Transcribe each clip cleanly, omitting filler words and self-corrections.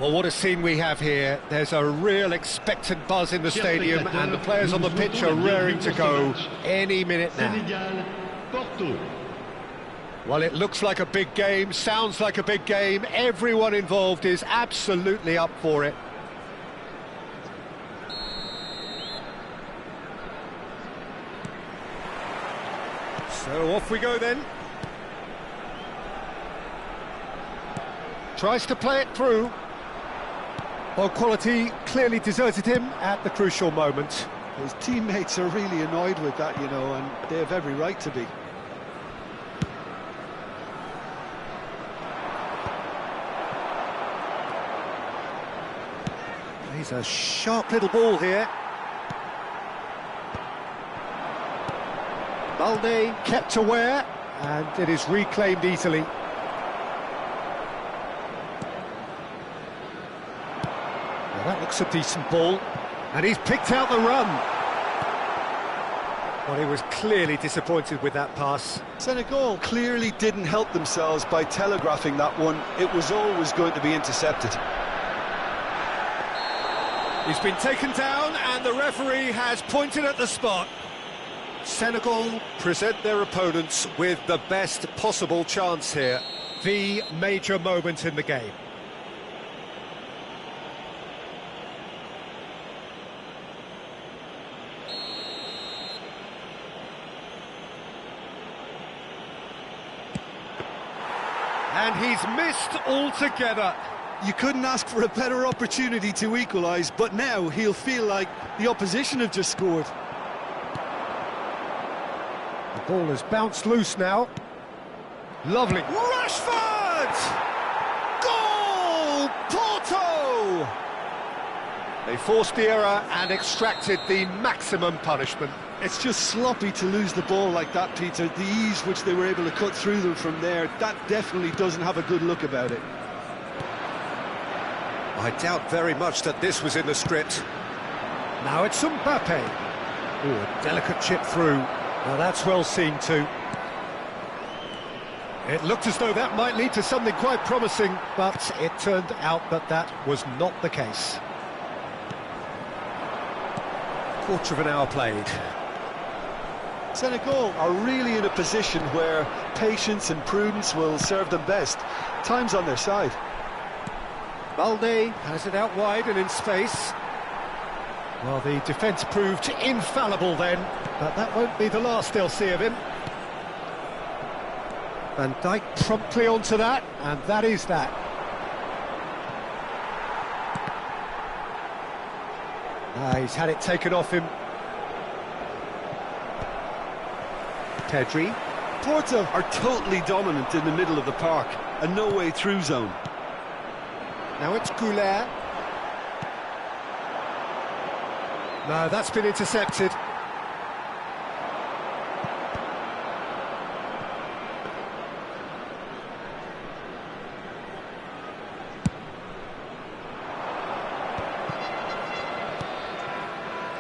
Well, what a scene we have here. There's a real expectant buzz in the stadium, and the players on the pitch are raring to go any minute now. Well, it looks like a big game, sounds like a big game. Everyone involved is absolutely up for it. So off we go then. Tries to play it through. Well, quality clearly deserted him at the crucial moment. His teammates are really annoyed with that, you know, and they have every right to be. He's a sharp little ball here. Balde kept aware, and it is reclaimed easily. That looks a decent ball, and he's picked out the run. Well, he was clearly disappointed with that pass. Senegal clearly didn't help themselves by telegraphing that one. It was always going to be intercepted. He's been taken down, and the referee has pointed at the spot. Senegal present their opponents with the best possible chance here. The major moment in the game. And he's missed altogether. You couldn't ask for a better opportunity to equalise, but now he'll feel like the opposition have just scored. The ball has bounced loose now. Lovely. Rashford! Goal! Porto! They forced the error and extracted the maximum punishment. It's just sloppy to lose the ball like that, Peter. The ease which they were able to cut through them from there, that definitely doesn't have a good look about it. I doubt very much that this was in the script. Now it's Mbappe. Oh, a delicate chip through. Now that's well seen too. It looked as though that might lead to something quite promising, but it turned out that that was not the case. Quarter of an hour played. Senegal are really in a position where patience and prudence will serve them best. Time's on their side. Balde has it out wide and in space. Well, the defence proved infallible then, but that won't be the last they'll see of him. Van Dijk promptly onto that, and that is that. He's had it taken off him. Pedri. Porto are totally dominant in the middle of the park, a no-way through zone. Now it's Goulet. No, that's been intercepted.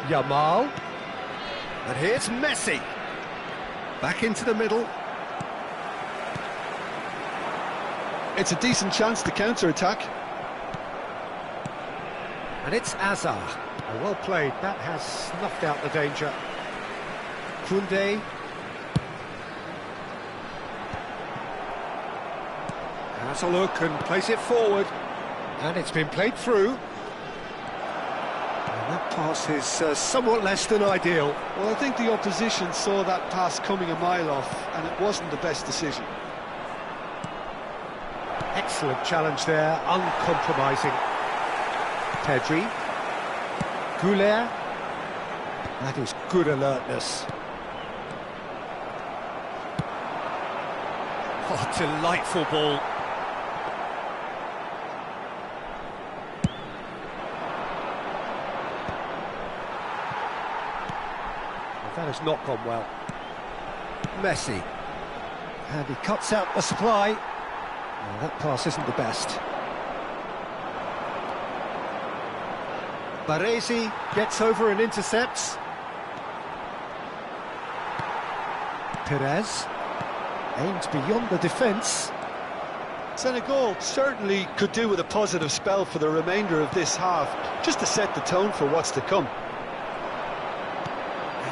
Yamal. And here's Messi. Back into the middle. It's a decent chance to counter-attack. And it's Azar. Oh, well played. That has snuffed out the danger. Koundé. Has a look and plays it forward. And it's been played through. And that pass is somewhat less than ideal. Well, I think the opposition saw that pass coming a mile off, and it wasn't the best decision. Excellent challenge there, uncompromising. Pedri. Goulet. That is good alertness. Oh, delightful ball. That has not gone well. Messi. And he cuts out the supply. Oh, that pass isn't the best. Baresi gets over and intercepts. Perez aims beyond the defence. Senegal certainly could do with a positive spell for the remainder of this half, just to set the tone for what's to come.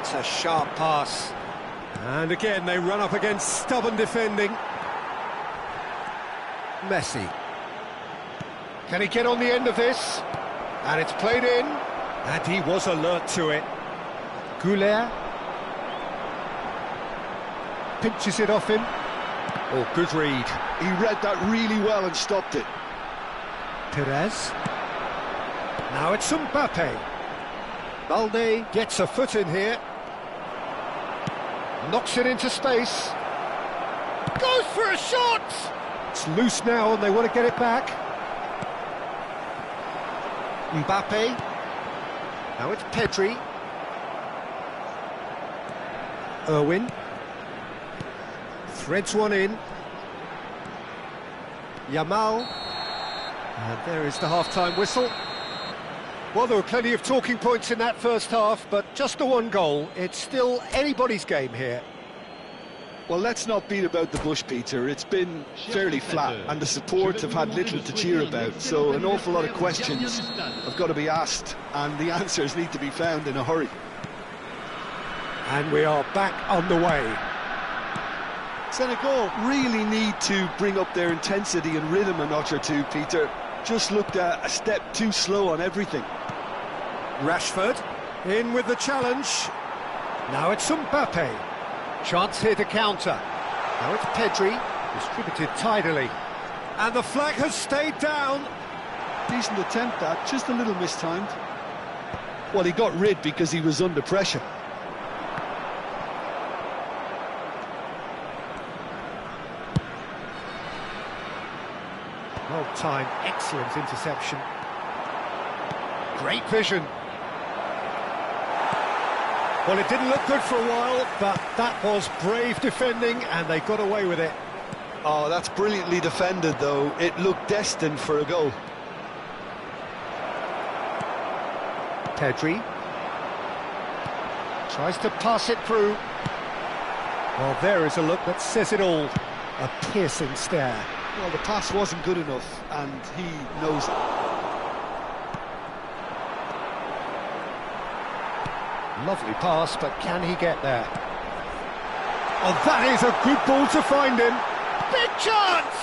It's a sharp pass. And again, they run up against stubborn defending. Messi. Can he get on the end of this? And it's played in. And he was alert to it. Goulet. Pinches it off him. Oh, good read. He read that really well and stopped it. Perez. Now it's Mbappe. Balde gets a foot in here. Knocks it into space. Goes for a shot! It's loose now and they want to get it back. Mbappe. Now it's Pedri. Irwin. Threads one in. Yamal. And there is the half-time whistle. Well, there were plenty of talking points in that first half, but just the one goal. It's still anybody's game here. Well, let's not beat about the bush, Peter. It's been fairly flat, and the support have had little to cheer about, so an awful lot of questions have got to be asked, and the answers need to be found in a hurry. And we are back on the way. Senegal really need to bring up their intensity and rhythm a notch or two, Peter. Just looked a step too slow on everything. Rashford in with the challenge. Now it's Mbappe. Chance here to counter. Now it's Pedri, distributed tidily. And the flag has stayed down. Decent attempt that, just a little mistimed. Well, he got rid because he was under pressure. Well timed, excellent interception. Great vision. Well, it didn't look good for a while, but that was brave defending, and they got away with it. Oh, that's brilliantly defended, though. It looked destined for a goal. Pedri. Tries to pass it through. Well, there is a look that says it all. A piercing stare. Well, the pass wasn't good enough, and he knows it. Lovely pass, but can he get there? Oh, that is a good ball to find him. Big chance!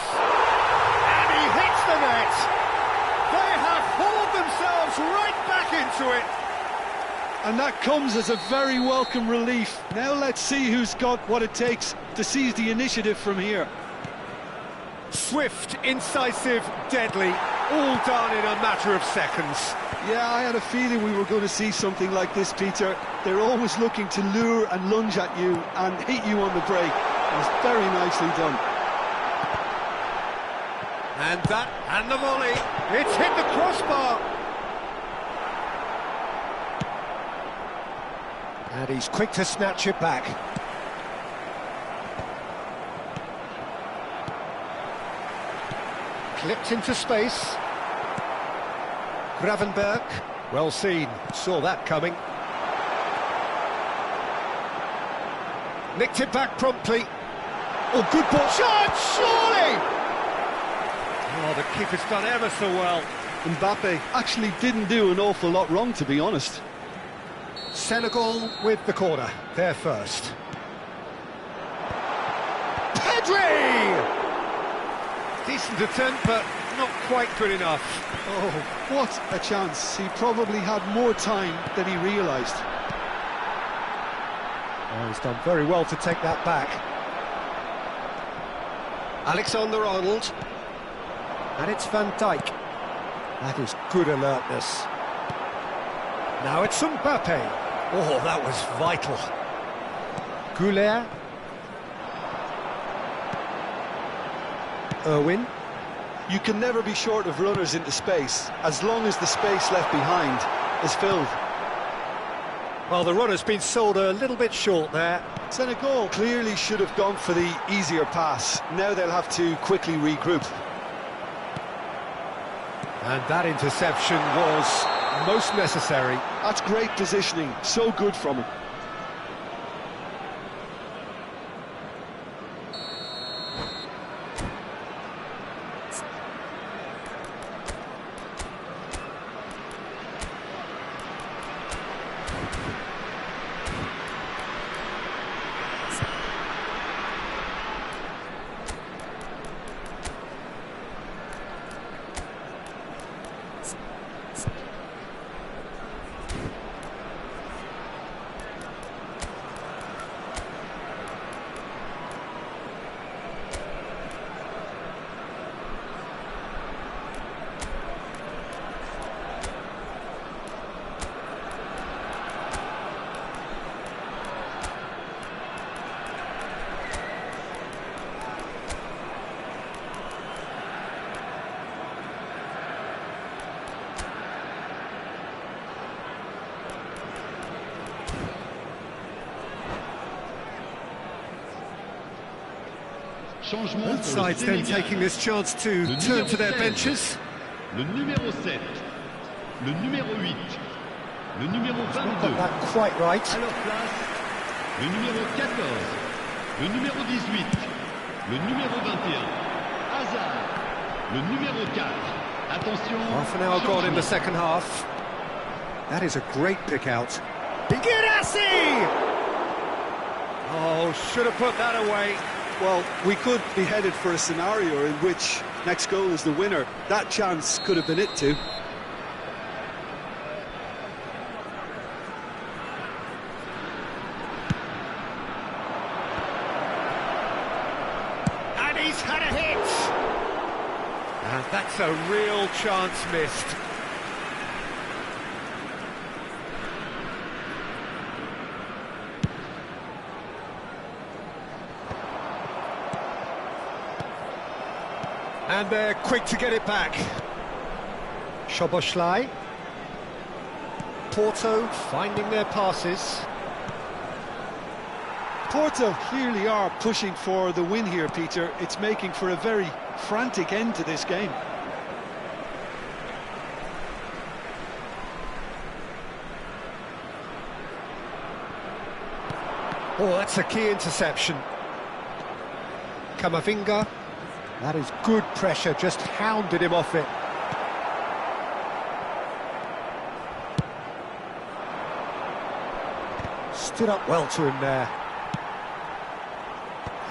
And he hits the net. They have hauled themselves right back into it. And that comes as a very welcome relief. Now let's see who's got what it takes to seize the initiative from here. Swift, incisive, deadly, all done in a matter of seconds. Yeah, I had a feeling we were going to see something like this, Peter. They're always looking to lure and lunge at you and hit you on the break. It was very nicely done. And the volley. It's hit the crossbar. And he's quick to snatch it back. Clipped into space. Gravenberg, well seen, saw that coming. Nicked it back promptly. Oh, good ball. Shot, surely! Oh, the keeper's done ever so well. Mbappe actually didn't do an awful lot wrong, to be honest. Senegal with the corner, they're first. Pedri! Decent attempt, but not quite good enough. Oh, what a chance. He probably had more time than he realised. Oh, he's done very well to take that back. Alexander-Arnold. And it's Van Dijk. That is good alertness. Now it's Mbappe. Oh, that was vital. Goulet. Irwin. You can never be short of runners into space, as long as the space left behind is filled. Well, the runner's been sold a little bit short there. Senegal clearly should have gone for the easier pass. Now they'll have to quickly regroup. And that interception was most necessary. That's great positioning, so good from him. Both sides then taking this chance to turn to their benches. Le numéro 7, le numéro 8, le numéro 22. Got that quite right. À leur place, le numéro 14, le numéro 18, le numéro 21. Hazard, le numéro 4. Attention. Half an hour gone in the second half. That is a great pick out. Bigirassi! Oh, should have put that away. Well, we could be headed for a scenario in which next goal is the winner. That chance could have been it too. And he's had a hit! And that's a real chance missed. And they're quick to get it back. Szoboszlai. Porto finding their passes. Porto clearly are pushing for the win here, Peter. It's making for a very frantic end to this game. Oh, that's a key interception. Camavinga. That is good pressure, just hounded him off it. Stood up well to him there.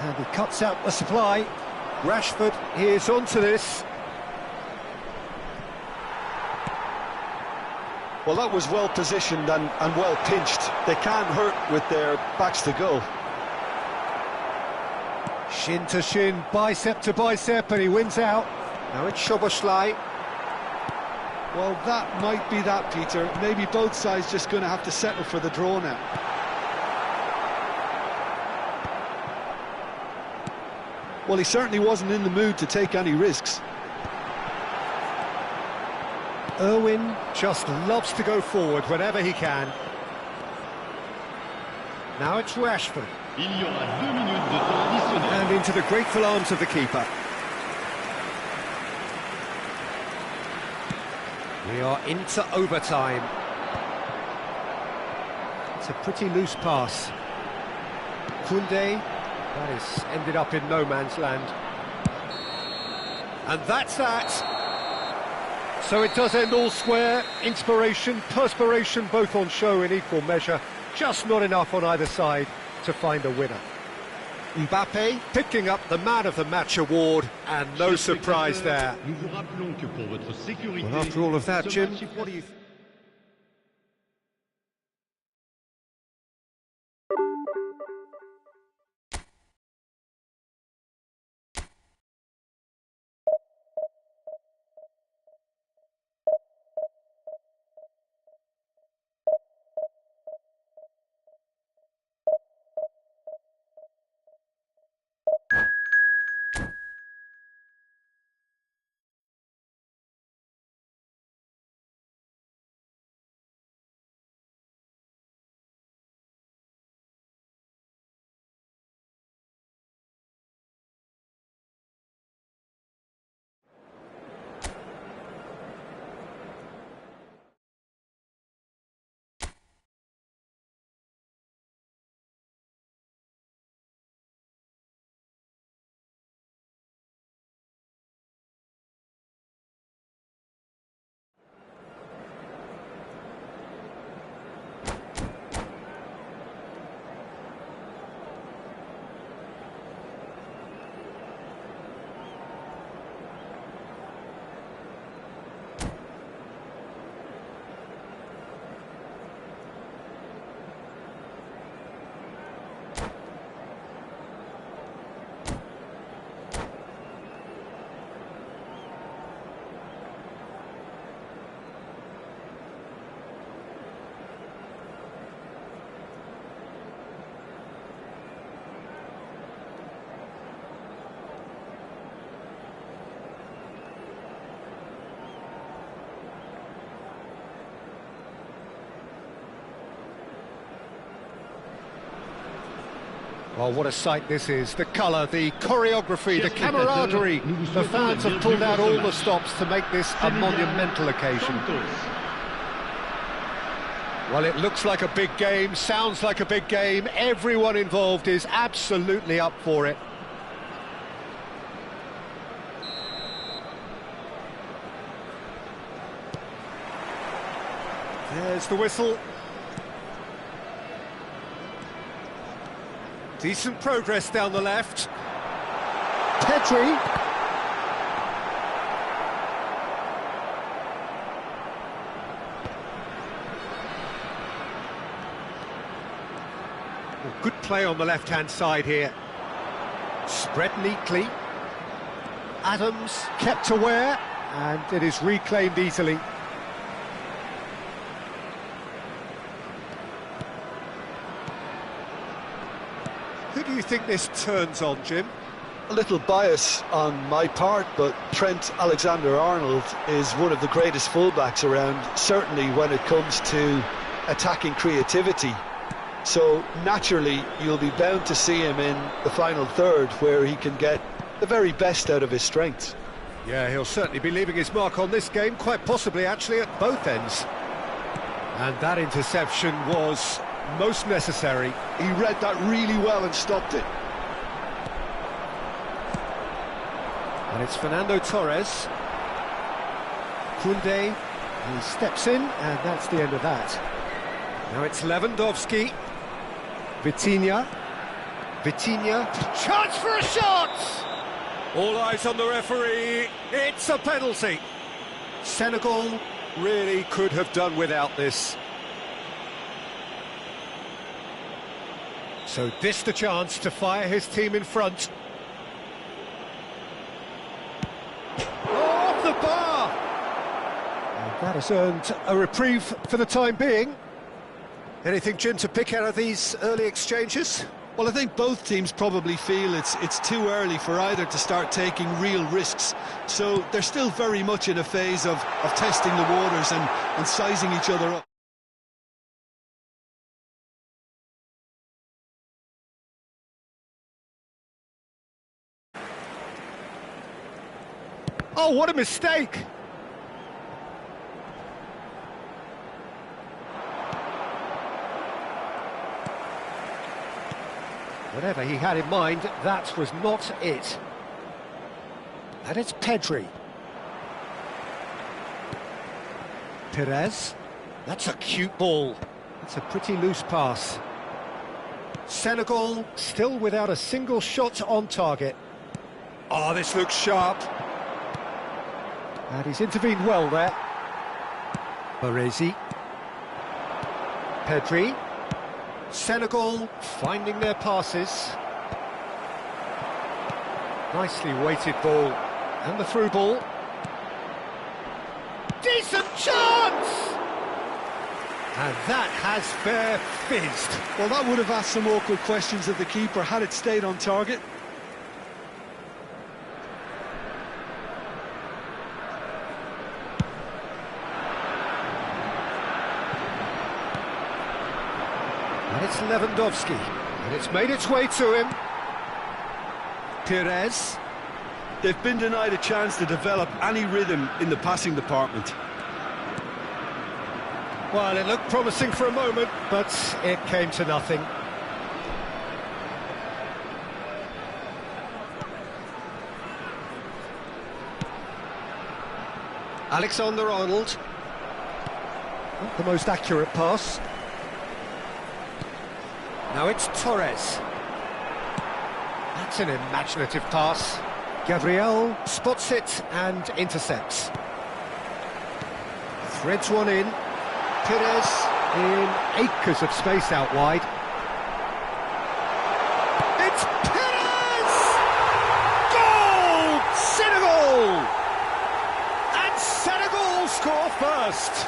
And he cuts out the supply. Rashford is onto this. Well, that was well positioned and well pinched. They can't hurt with their backs to goal. Shin to shin, bicep to bicep, and he wins out. Now it's Szoboszlai. Well, that might be that, Peter. Maybe both sides just going to have to settle for the draw now. Well, he certainly wasn't in the mood to take any risks. Irwin just loves to go forward whenever he can. Now it's Rashford. Il y aura 2 minutes de temps additionnel. And into the grateful arms of the keeper. We are into overtime. It's a pretty loose pass. Koundé, that is ended up in no man's land. And that's that. So it does end all square. Inspiration, perspiration, both on show in equal measure. Just not enough on either side to find a winner. Mbappe picking up the Man of the Match award, and no surprise there. Nous vous rappelons que pour votre sécurité, Well, after all of that, ce Jim, match est what do you think? Well, what a sight this is. The colour, the choreography, the camaraderie. The fans have pulled out all the stops to make this a monumental occasion. Well, it looks like a big game, sounds like a big game. Everyone involved is absolutely up for it. There's the whistle. Decent progress down the left. Pedri. Good play on the left-hand side here. Spread neatly. Adams kept aware, and it is reclaimed easily. Who do you think this turns on, Jim? A little bias on my part, but Trent Alexander-Arnold is one of the greatest fullbacks around, certainly when it comes to attacking creativity. So naturally you'll be bound to see him in the final third, where he can get the very best out of his strengths. Yeah, he'll certainly be leaving his mark on this game, quite possibly actually at both ends. And that interception was most necessary. He read that really well and stopped it. And it's Fernando Torres. Koundé, he steps in, and that's the end of that. Now it's Lewandowski. Vitinha. Chance for a shot! All eyes on the referee. It's a penalty. Senegal really could have done without this. So this the chance to fire his team in front. Off the bar! And that has earned a reprieve for the time being. Anything, Jim, to pick out of these early exchanges? Well, I think both teams probably feel it's too early for either to start taking real risks. So they're still very much in a phase of testing the waters and sizing each other up. Oh, what a mistake! Whatever he had in mind, that was not it. And it's Pedri. Perez. That's a cute ball. That's a pretty loose pass. Senegal still without a single shot on target. Oh, this looks sharp. And he's intervened well there. Baresi. Pedri. Senegal finding their passes. Nicely weighted ball. And the through ball. Decent chance! And that has fair fizzed. Well, that would have asked some awkward questions of the keeper had it stayed on target. And it's Lewandowski, and it's made its way to him. Perez. They've been denied a chance to develop any rhythm in the passing department. Well, it looked promising for a moment, but it came to nothing. Alexander-Arnold. Not the most accurate pass. Now it's Torres. That's an imaginative pass. Gabriel spots it and intercepts. Threads one in. Perez in acres of space out wide. It's Perez! Goal! Senegal! And Senegal score first.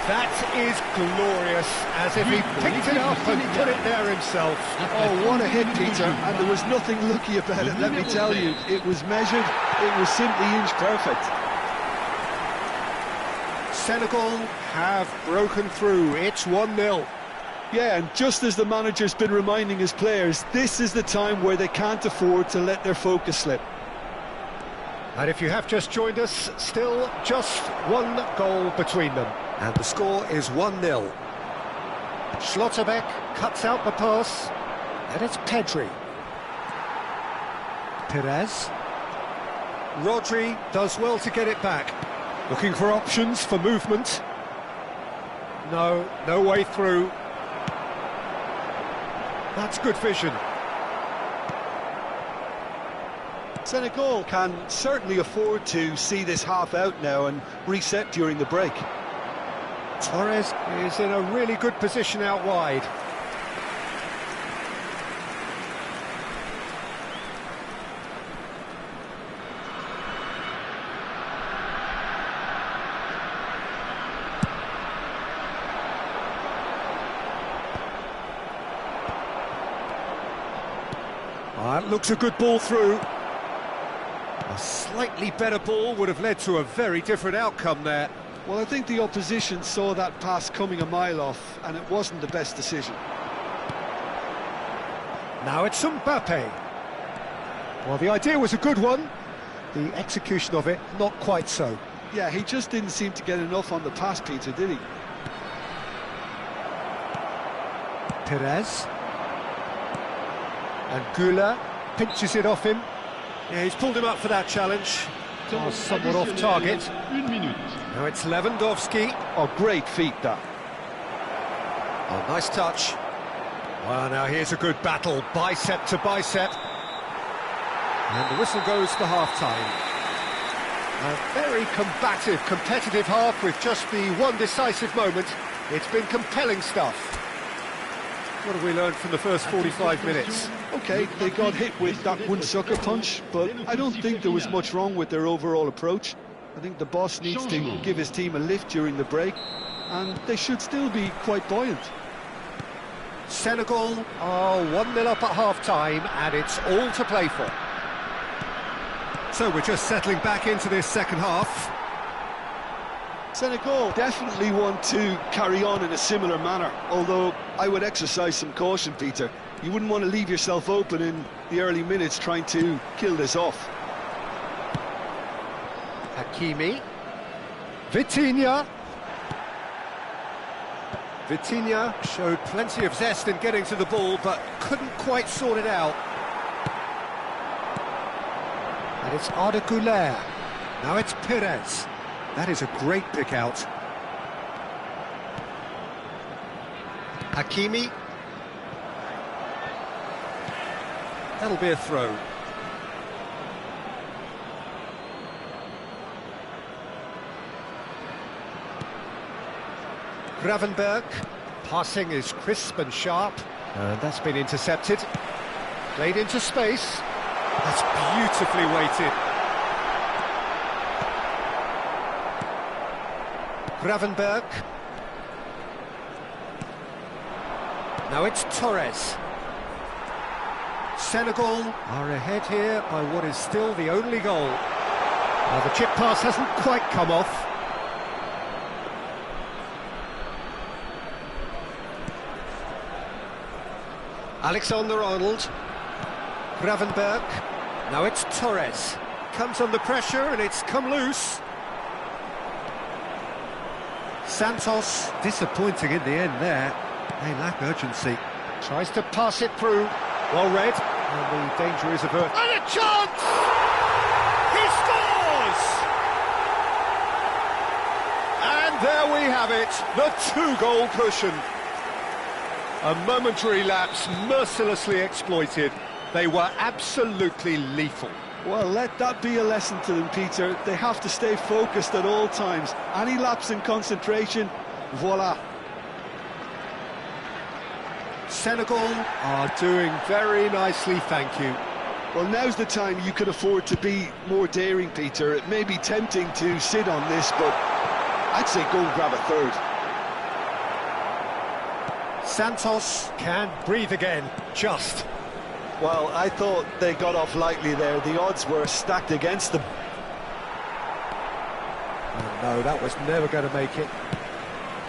That is glorious, as if he picked it up and put it there himself. Oh, what a hit, Peter, and there was nothing lucky about it, let me tell you. It was measured, it was simply inch perfect. Senegal have broken through. It's 1-0. Yeah, and just as the manager's been reminding his players, this is the time where they can't afford to let their focus slip. And if you have just joined us, still just one goal between them. And the score is 1-0. Schlotterbeck cuts out the pass, and it's Pedri. Perez. Rodri does well to get it back. Looking for options for movement. No way through. That's good vision. Senegal can certainly afford to see this half out now and reset during the break. Torres is in a really good position out wide. That looks a good ball through. A slightly better ball would have led to a very different outcome there. Well, I think the opposition saw that pass coming a mile off, and it wasn't the best decision. Now it's Mbappe. Well, the idea was a good one. The execution of it, not quite so. Yeah, he just didn't seem to get enough on the pass, Peter, did he? Perez. And Gula pinches it off him. Yeah, he's pulled him up for that challenge. Oh, somewhat off target. Now it's Lewandowski. Oh, great feat, that. Oh, nice touch. Well, now here's a good battle, bicep to bicep. And the whistle goes for half-time. A very combative, competitive half with just the one decisive moment. It's been compelling stuff. What have we learned from the first 45 minutes? OK, they got hit with that one sucker punch, but I don't think there was much wrong with their overall approach. I think the boss needs to give his team a lift during the break, and they should still be quite buoyant. Senegal are 1-0 up at half-time, and it's all to play for. So we're just settling back into this second half. Senegal definitely want to carry on in a similar manner, although I would exercise some caution, Peter. You wouldn't want to leave yourself open in the early minutes trying to kill this off. Hakimi. Vitinha. Vitinha showed plenty of zest in getting to the ball, but couldn't quite sort it out. And it's Arda Güler. Now it's Perez. That is a great pick out. Hakimi. That'll be a throw. Gravenberg. Passing is crisp and sharp. And that's been intercepted. Played into space. That's beautifully weighted. Gravenberg. Now it's Torres. Senegal are ahead here by what is still the only goal. Now the chip pass hasn't quite come off. Alexander-Arnold. Gravenberg. Now it's Torres. Comes under pressure and it's come loose. Santos, disappointing in the end there. They lack urgency. Tries to pass it through. Well read. And the danger is averted. And a chance! He scores! And there we have it, the two-goal cushion. A momentary lapse mercilessly exploited. They were absolutely lethal. Well, let that be a lesson to them, Peter. They have to stay focused at all times. Any lapse in concentration, voila. Senegal are doing very nicely, thank you. Well, now's the time you could afford to be more daring, Peter. It may be tempting to sit on this, but I'd say go and grab a third. Santos can breathe again, just. Well, I thought they got off lightly there. The odds were stacked against them. And No, that was never going to make it.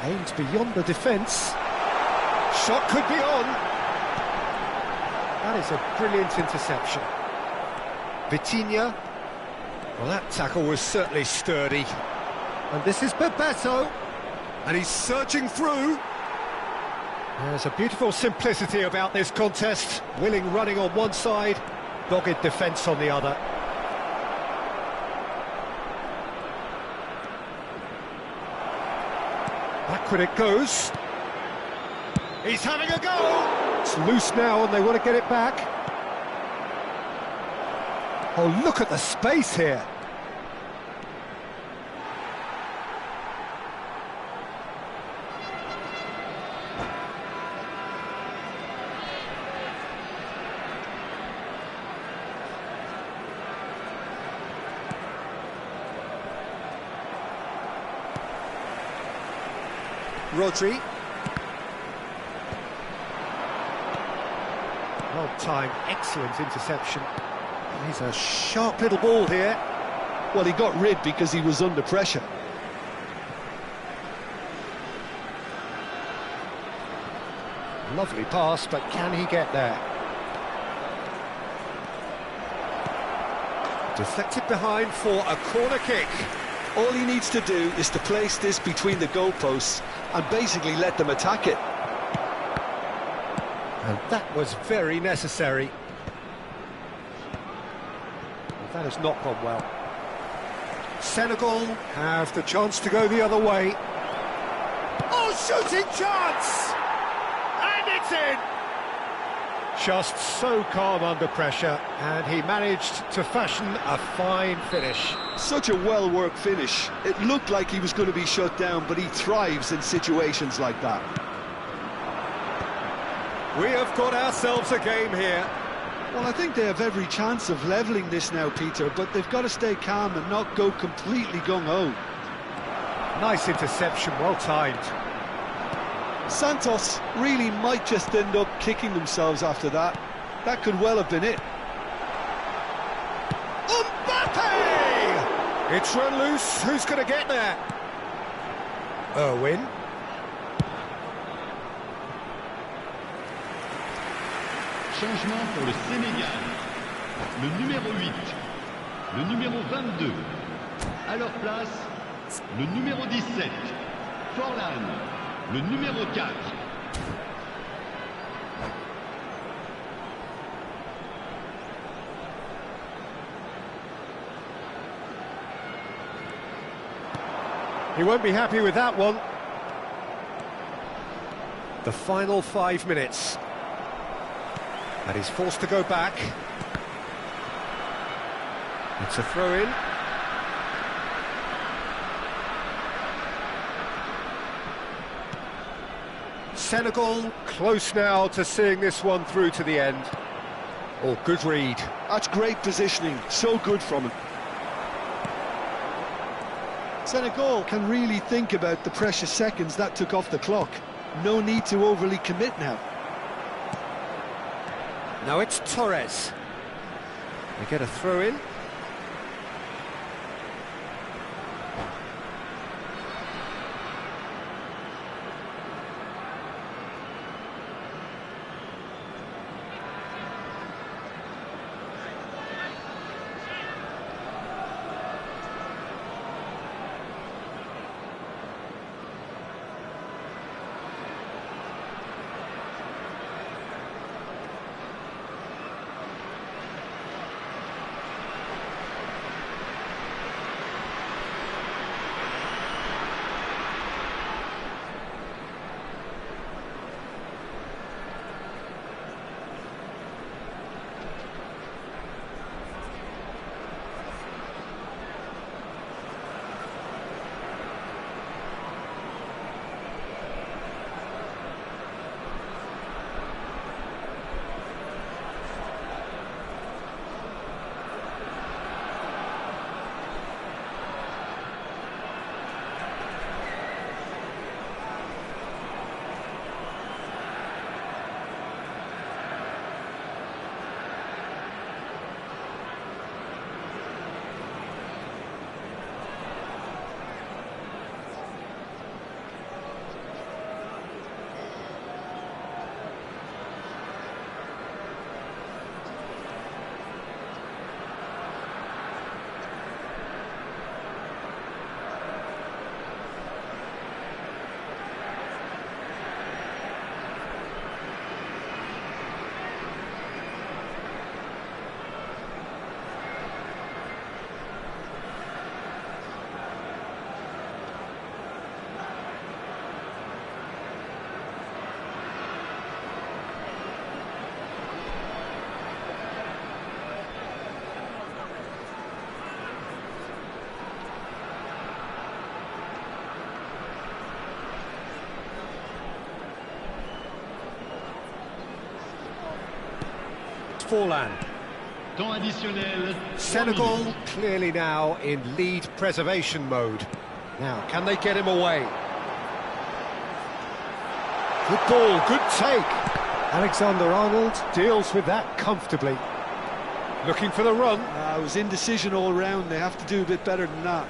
Aimed beyond the defence. Shot could be on. That is a brilliant interception. Vitinha. Well, that tackle was certainly sturdy. And this is Bebeto. And he's searching through. There's a beautiful simplicity about this contest. Willing running on one side, dogged defence on the other. Backward it goes. He's having a go! It's loose now and they want to get it back. Oh, look at the space here. Rodri. Well-timed, excellent interception. He's a sharp little ball here. Well, he got rid because he was under pressure. Lovely pass, but can he get there? Deflected behind for a corner kick. All he needs to do is to place this between the goalposts and basically let them attack it. And that was very necessary. That has not gone well. Senegal have the chance to go the other way. Oh, shooting chance! And it's in! Just so calm under pressure, and he managed to fashion a fine finish. Such a well-worked finish. It looked like he was going to be shut down, but he thrives in situations like that. We have got ourselves a game here. Well, I think they have every chance of levelling this now, Peter, but they've got to stay calm and not go completely gung-ho. Nice interception, well timed. Santos really might just end up kicking themselves after that. That could well have been it. Mbappe! It's run loose, who's going to get there? Irwin. Changement pour le Sénégal. Le numéro 8, le numéro 22. À leur place, le numéro 17, Forlan, le numéro 4. He won't be happy with that one. The final 5 minutes. And he's forced to go back. It's a throw-in. Senegal close now to seeing this one through to the end. Oh, good read. That's great positioning, so good from him. Senegal can really think about the precious seconds that took off the clock. No need to overly commit now. Now it's Torres. They get a throw-in. Forlan. Temps additionnel. 3 Senegal minutes. clearly now in lead preservation mode. Now, can they get him away? Good ball, good take. Alexander-Arnold deals with that comfortably. Looking for the run. It was indecision all round. They have to do a bit better than that.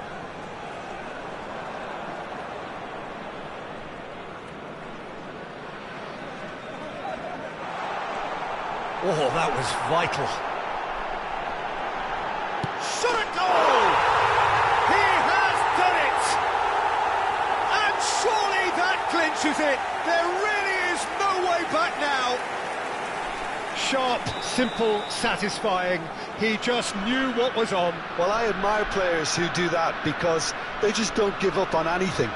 Oh, that was vital. Shot at goal! He has done it! And surely that clinches it. There really is no way back now. Sharp, simple, satisfying. He just knew what was on. Well, I admire players who do that because they just don't give up on anything.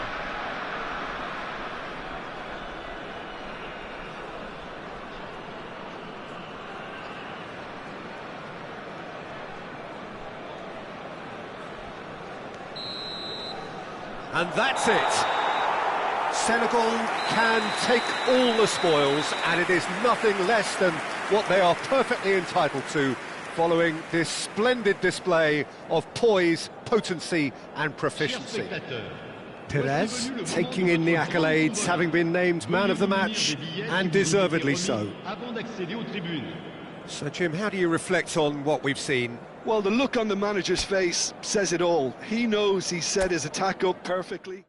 And that's it. Senegal can take all the spoils, and it is nothing less than what they are perfectly entitled to, following this splendid display of poise, potency and proficiency. Perez taking in the accolades, having been named man of the match, and deservedly so. So, Jim, how do you reflect on what we've seen? Well, the look on the manager's face says it all. He knows he set his attack up perfectly.